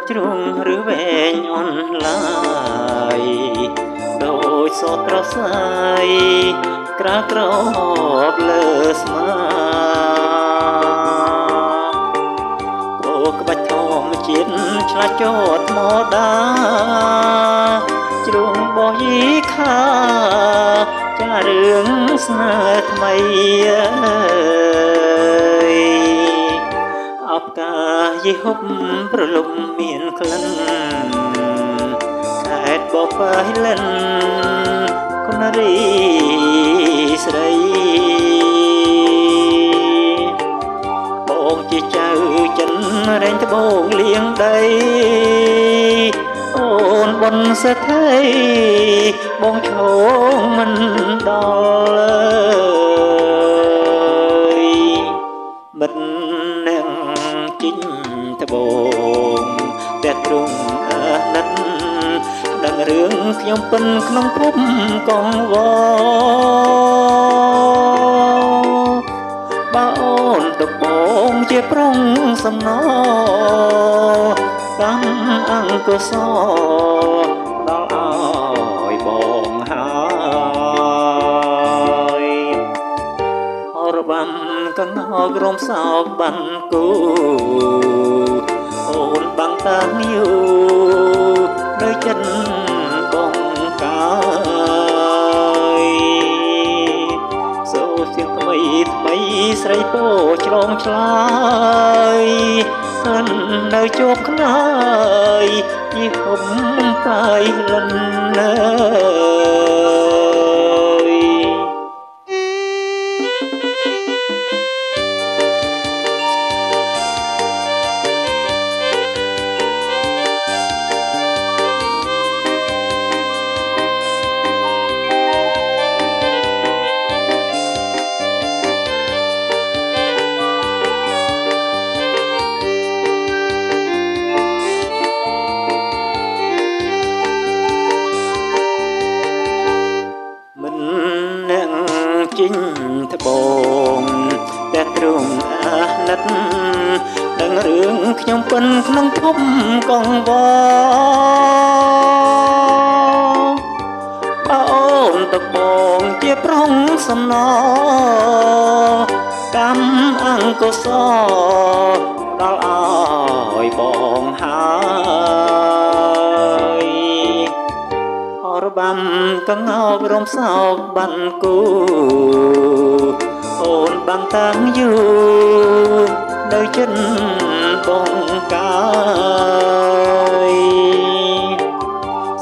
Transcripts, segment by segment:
ជ្រុងឬវែងអនឡាយដោយសតរសាយក្រាក្របលើស្មាគោក្បាច់ធម្មជាតិឆ្លាច់ចតមកដាជ្រុងបោះយីខាចារឿងស្នេហ៍ថ្មីអបកាយហុបប្រលំមានក្លិនខេតបបៃលិនគុណរីស្រីបងជាចៅចិនរែងត្បូងលៀងដីអូនបនសេដ្ឋីបងឈោងមិនដល់មិត្តនឹងជីងត្បូងតែទ្រង់អាណិតដឹងរឿងខ្ញុំពិនក្នុងភពកងវបើអូនត្បូងជាប្រុងសំណកម្មអង្គសដល់ឲ្យបងហើយរបាំកងក្រមសោកបានគូអូនបាំងតាំងយូដោយចិត្តបងកាយសូសៀងថ្មីថ្មីស្រីពោឆ្លងឆ្លើយមិននៅជួបខ្នើយយីហុំបាយលិននៅជីងត្បូងតែទ្រង់អាណិតដឹងរឿងខ្ញុំពិនក្នុងភពកងវបើអូនត្បូងជាប្រុងសំណកម្មអង្គសដល់ឲ្យបងហើយរបាំកងរំសោកបានគូអូនបាំងតាំងយូដោយចិត្តបងកាយ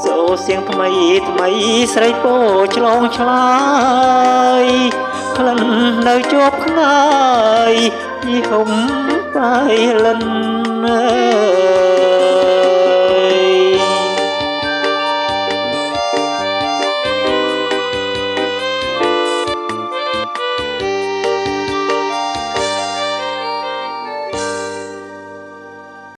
សូសៀងថ្មីថ្មីស្រីពោឆ្លងឆ្លើយក្លិននៅជាប់ខ្នើយយីហុំបាយលិន